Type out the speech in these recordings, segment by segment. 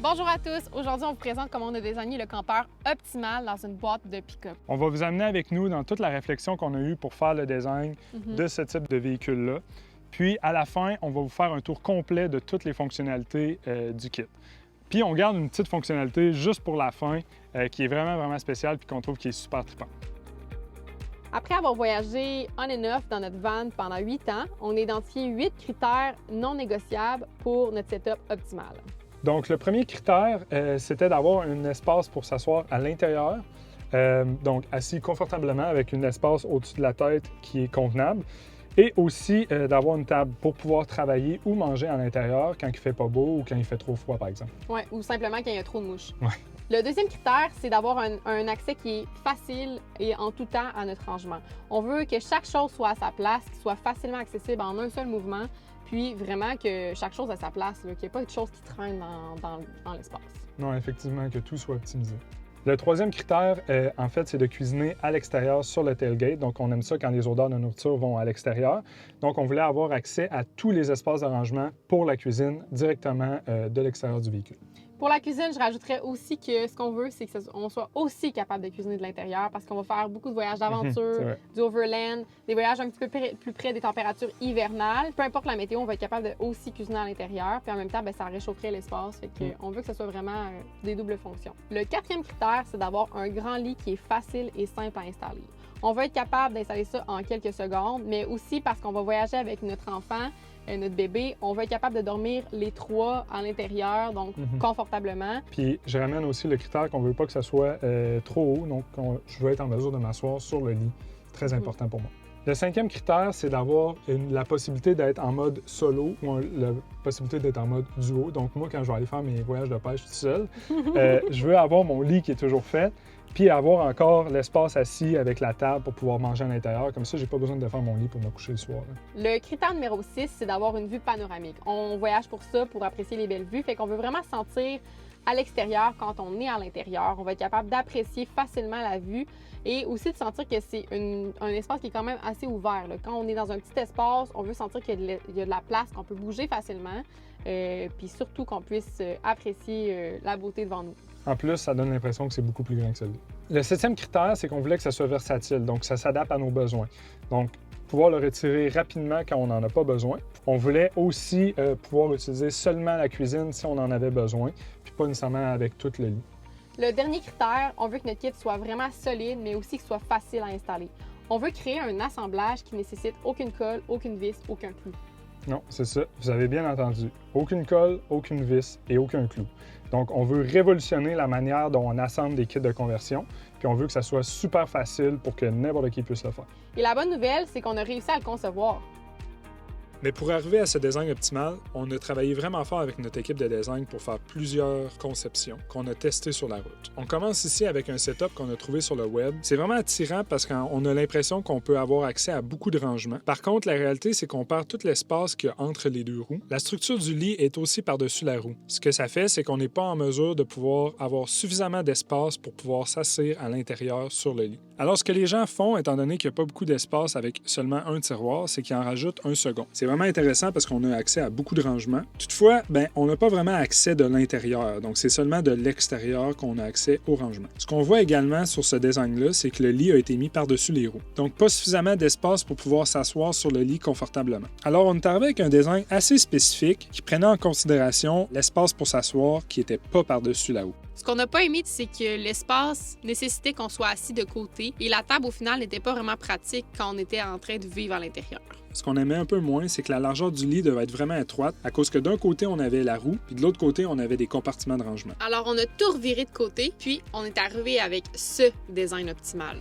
Bonjour à tous! Aujourd'hui, on vous présente comment on a désigné le campeur optimal dans une boîte de pick-up. On va vous amener avec nous dans toute la réflexion qu'on a eue pour faire le design de ce type de véhicule-là. Puis, à la fin, on va vous faire un tour complet de toutes les fonctionnalités du kit. Puis, on garde une petite fonctionnalité juste pour la fin qui est vraiment spéciale puis qu'on trouve qui est super trippant. Après avoir voyagé on and off dans notre van pendant 8 ans, on a identifié 8 critères non négociables pour notre setup optimal. Donc, le premier critère, c'était d'avoir un espace pour s'asseoir à l'intérieur. Donc, assis confortablement avec un espace au-dessus de la tête qui est convenable. Et aussi d'avoir une table pour pouvoir travailler ou manger à l'intérieur quand il ne fait pas beau ou quand il fait trop froid, par exemple. Oui, ou simplement quand il y a trop de mouches. Ouais. Le deuxième critère, c'est d'avoir un accès qui est facile et en tout temps à notre rangement. On veut que chaque chose soit à sa place, qu'il soit facilement accessible en un seul mouvement, puis vraiment que chaque chose à sa place, qu'il n'y ait pas de choses qui traînent dans l'espace. Non, effectivement, que tout soit optimisé. Le troisième critère, en fait, c'est de cuisiner à l'extérieur sur le tailgate. Donc, on aime ça quand les odeurs de nourriture vont à l'extérieur. Donc, on voulait avoir accès à tous les espaces de rangement pour la cuisine directement de l'extérieur du véhicule. Pour la cuisine, je rajouterais aussi que ce qu'on veut, c'est qu'on soit aussi capable de cuisiner de l'intérieur parce qu'on va faire beaucoup de voyages d'aventure, du overland, des voyages un petit peu plus près des températures hivernales. Peu importe la météo, on va être capable de aussi cuisiner à l'intérieur. Puis en même temps, ça réchaufferait l'espace. Fait qu'on veut que ce soit vraiment des doubles fonctions. Le quatrième critère, c'est d'avoir un grand lit qui est facile et simple à installer. On va être capable d'installer ça en quelques secondes, mais aussi parce qu'on va voyager avec notre enfant, notre bébé, on va être capable de dormir les trois à l'intérieur, donc confortablement. Puis je ramène aussi le critère qu'on ne veut pas que ça soit trop haut, donc je veux être en mesure de m'asseoir sur le lit. Très important pour moi. Le cinquième critère, c'est d'avoir la possibilité d'être en mode solo ou la possibilité d'être en mode duo. Donc moi, quand je vais aller faire mes voyages de pêche tout seul, je veux avoir mon lit qui est toujours fait, puis avoir encore l'espace assis avec la table pour pouvoir manger à l'intérieur. Comme ça, j'ai pas besoin de faire mon lit pour me coucher le soir. Le critère numéro 6, c'est d'avoir une vue panoramique. On voyage pour ça, pour apprécier les belles vues. Fait qu'on veut vraiment se sentir à l'extérieur quand on est à l'intérieur. On va être capable d'apprécier facilement la vue et aussi de sentir que c'est un espace qui est quand même assez ouvert. Là. Quand on est dans un petit espace, on veut sentir qu'il y a de la place, qu'on peut bouger facilement, puis surtout qu'on puisse apprécier la beauté devant nous. En plus, ça donne l'impression que c'est beaucoup plus grand que celui-là. Le septième critère, c'est qu'on voulait que ça soit versatile, donc ça s'adapte à nos besoins. Donc, pouvoir le retirer rapidement quand on n'en a pas besoin. On voulait aussi pouvoir l'utiliser seulement à la cuisine si on en avait besoin, puis pas nécessairement avec tout le lit. Le dernier critère, on veut que notre kit soit vraiment solide, mais aussi qu'il soit facile à installer. On veut créer un assemblage qui ne nécessite aucune colle, aucune vis, aucun clou. Non, c'est ça. Vous avez bien entendu. Aucune colle, aucune vis et aucun clou. Donc, on veut révolutionner la manière dont on assemble des kits de conversion, puis on veut que ça soit super facile pour que n'importe qui puisse le faire. Et la bonne nouvelle, c'est qu'on a réussi à le concevoir. Mais pour arriver à ce design optimal, on a travaillé vraiment fort avec notre équipe de design pour faire plusieurs conceptions qu'on a testées sur la route. On commence ici avec un setup qu'on a trouvé sur le web. C'est vraiment attirant parce qu'on a l'impression qu'on peut avoir accès à beaucoup de rangements. Par contre, la réalité, c'est qu'on perd tout l'espace qu'il y a entre les deux roues. La structure du lit est aussi par-dessus la roue. Ce que ça fait, c'est qu'on n'est pas en mesure de pouvoir avoir suffisamment d'espace pour pouvoir s'asseoir à l'intérieur sur le lit. Alors, ce que les gens font, étant donné qu'il n'y a pas beaucoup d'espace avec seulement un tiroir, c'est qu'ils en rajoutent un second. C'est vraiment intéressant parce qu'on a accès à beaucoup de rangements. Toutefois, on n'a pas vraiment accès de l'intérieur, donc c'est seulement de l'extérieur qu'on a accès au rangement. Ce qu'on voit également sur ce design-là, c'est que le lit a été mis par-dessus les roues, donc pas suffisamment d'espace pour pouvoir s'asseoir sur le lit confortablement. Alors, on est arrivé avec un design assez spécifique qui prenait en considération l'espace pour s'asseoir qui n'était pas par-dessus la roue. Ce qu'on n'a pas aimé, c'est que l'espace nécessitait qu'on soit assis de côté et la table, au final, n'était pas vraiment pratique quand on était en train de vivre à l'intérieur. Ce qu'on aimait un peu moins, c'est que la largeur du lit devait être vraiment étroite à cause que d'un côté, on avait la roue, puis de l'autre côté, on avait des compartiments de rangement. Alors, on a tout reviré de côté, puis on est arrivé avec ce design optimal.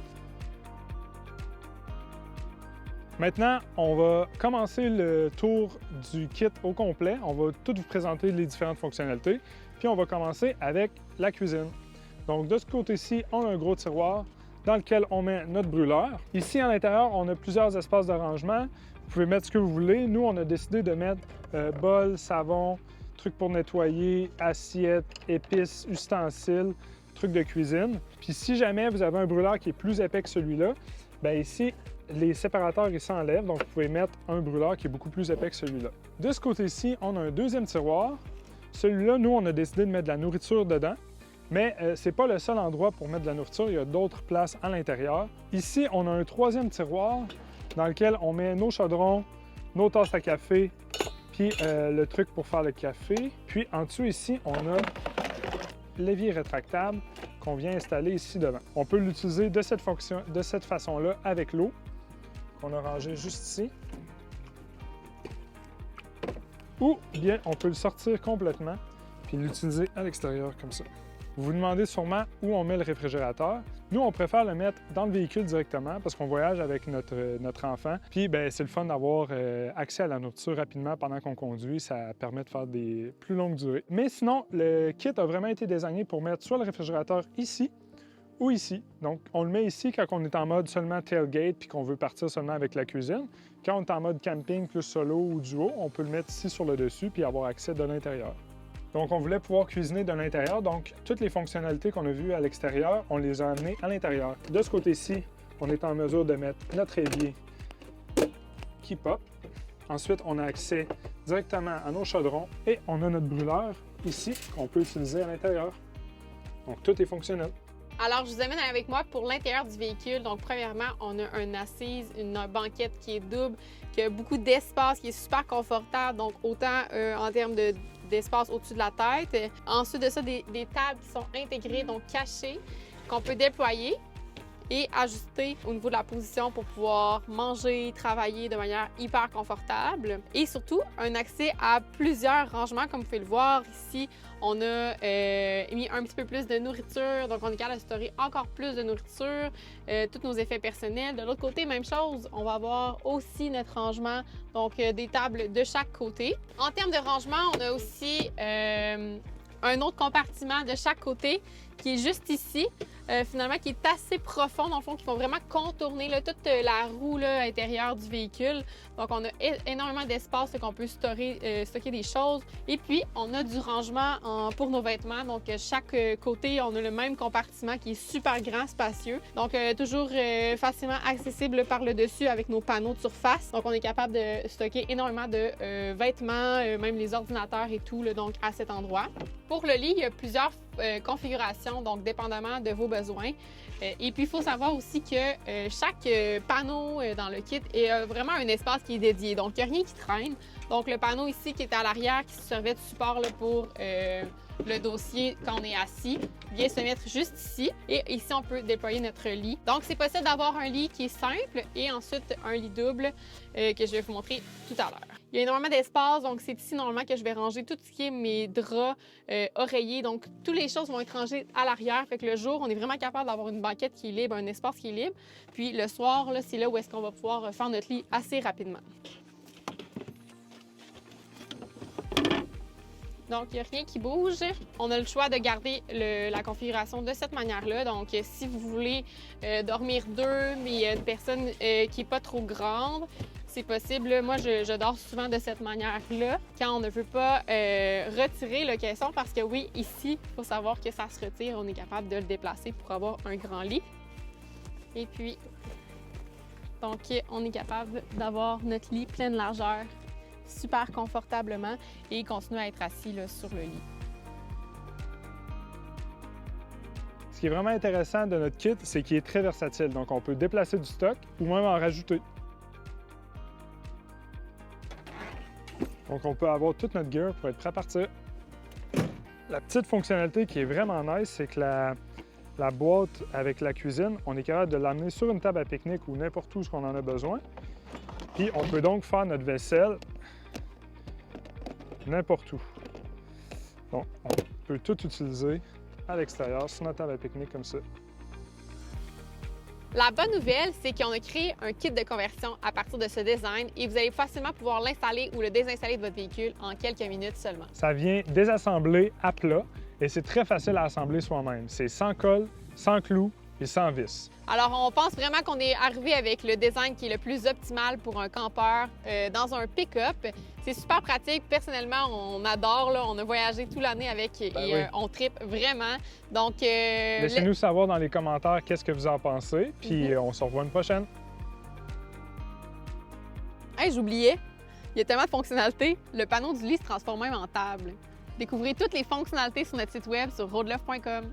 Maintenant, on va commencer le tour du kit au complet. On va tout vous présenter les différentes fonctionnalités. Puis on va commencer avec la cuisine. Donc de ce côté-ci, on a un gros tiroir dans lequel on met notre brûleur. Ici, à l'intérieur, on a plusieurs espaces de rangement. Vous pouvez mettre ce que vous voulez. Nous, on a décidé de mettre bol, savon, trucs pour nettoyer, assiettes, épices, ustensiles, trucs de cuisine. Puis si jamais vous avez un brûleur qui est plus épais que celui-là, bien ici, les séparateurs ils s'enlèvent, donc vous pouvez mettre un brûleur qui est beaucoup plus épais que celui-là. De ce côté-ci, on a un deuxième tiroir Celui-là, nous, on a décidé de mettre de la nourriture dedans. Mais ce n'est pas le seul endroit pour mettre de la nourriture, il y a d'autres places à l'intérieur. Ici, on a un troisième tiroir dans lequel on met nos chaudrons, nos tasses à café, puis le truc pour faire le café. Puis en dessous ici, on a l'évier rétractable qu'on vient installer ici devant. On peut l'utiliser de cette façon-là avec l'eau qu'on a rangée juste ici. Ou bien on peut le sortir complètement puis l'utiliser à l'extérieur comme ça. Vous vous demandez sûrement où on met le réfrigérateur. Nous, on préfère le mettre dans le véhicule directement parce qu'on voyage avec notre enfant. Puis, bien, c'est le fun d'avoir accès à la nourriture rapidement pendant qu'on conduit. Ça permet de faire des plus longues durées. Mais sinon, le kit a vraiment été désigné pour mettre soit le réfrigérateur ici ou ici. Donc, on le met ici quand on est en mode seulement tailgate puis qu'on veut partir seulement avec la cuisine. Quand on est en mode camping plus solo ou duo, on peut le mettre ici sur le dessus puis avoir accès de l'intérieur. Donc, on voulait pouvoir cuisiner de l'intérieur. Donc, toutes les fonctionnalités qu'on a vues à l'extérieur, on les a amenées à l'intérieur. De ce côté-ci, on est en mesure de mettre notre évier qui pop. Ensuite, on a accès directement à nos chaudrons et on a notre brûleur ici qu'on peut utiliser à l'intérieur. Donc, tout est fonctionnel. Alors, je vous amène avec moi pour l'intérieur du véhicule. Donc, premièrement, on a une assise, une banquette qui est double, qui a beaucoup d'espace, qui est super confortable. Donc, autant en termes d'espace au-dessus de la tête. Ensuite de ça, des tables qui sont intégrées, donc cachées, qu'on peut déployer et ajuster au niveau de la position pour pouvoir manger, travailler de manière hyper confortable. Et surtout, un accès à plusieurs rangements, comme vous pouvez le voir ici. On a mis un petit peu plus de nourriture, donc on est capable de stocker encore plus de nourriture, tous nos effets personnels. De l'autre côté, même chose, on va avoir aussi notre rangement, donc des tables de chaque côté. En termes de rangement, on a aussi un autre compartiment de chaque côté qui est juste ici, finalement, qui est assez profond, dans le fond, qui vont vraiment contourner là, toute la roue là, intérieure du véhicule. Donc, on a énormément d'espace qu'on peut stocker des choses. Et puis, on a du rangement pour nos vêtements. Donc, chaque côté, on a le même compartiment qui est super grand, spacieux. Donc, toujours facilement accessible par le dessus avec nos panneaux de surface. Donc, on est capable de stocker énormément de vêtements, même les ordinateurs et tout, là, donc à cet endroit. Pour le lit, il y a plusieurs configurations, donc dépendamment de vos besoins. Et puis, il faut savoir aussi que chaque panneau dans le kit est vraiment un espace qui est dédié. Donc, il n'y a rien qui traîne. Donc, le panneau ici qui est à l'arrière, qui servait de support là, pour le dossier quand on est assis, vient se mettre juste ici. Et ici, on peut déployer notre lit. Donc, c'est possible d'avoir un lit qui est simple et ensuite un lit double que je vais vous montrer tout à l'heure. Il y a énormément d'espace, donc c'est ici normalement que je vais ranger tout ce qui est mes draps, oreillers. Donc, toutes les choses vont être rangées à l'arrière. Fait que le jour, on est vraiment capable d'avoir une banquette qui est libre, un espace qui est libre. Puis le soir, là, c'est là où est-ce qu'on va pouvoir faire notre lit assez rapidement. Donc, il n'y a rien qui bouge. On a le choix de garder la configuration de cette manière-là. Donc, si vous voulez dormir deux, mais il y a une personne qui n'est pas trop grande, c'est possible. Moi, je dors souvent de cette manière-là quand on ne veut pas retirer le caisson parce que oui, ici, il faut savoir que ça se retire. On est capable de le déplacer pour avoir un grand lit. Et puis, donc, on est capable d'avoir notre lit pleine largeur super confortablement et continuer à être assis là, sur le lit. Ce qui est vraiment intéressant de notre kit, c'est qu'il est très versatile. Donc, on peut déplacer du stock ou même en rajouter. Donc, on peut avoir toute notre gear pour être prêt à partir. La petite fonctionnalité qui est vraiment nice, c'est que la boîte avec la cuisine, on est capable de l'amener sur une table à pique-nique ou n'importe où qu'on en a besoin. Puis, on peut donc faire notre vaisselle n'importe où. Donc, on peut tout utiliser à l'extérieur, sur notre table à pique-nique comme ça. La bonne nouvelle, c'est qu'on a créé un kit de conversion à partir de ce design et vous allez facilement pouvoir l'installer ou le désinstaller de votre véhicule en quelques minutes seulement. Ça vient désassemblé à plat et c'est très facile à assembler soi-même. C'est sans colle, sans clous et sans vis. Alors, on pense vraiment qu'on est arrivé avec le design qui est le plus optimal pour un campeur dans un pick-up. C'est super pratique. Personnellement, on adore. Là, on a voyagé toute l'année avec et oui. On trippe vraiment. Donc, laissez-nous savoir dans les commentaires qu'est-ce que vous en pensez. Puis on se revoit une prochaine. Hey, j'oubliais. Il y a tellement de fonctionnalités. Le panneau du lit se transforme même en table. Découvrez toutes les fonctionnalités sur notre site web sur roadlove.com.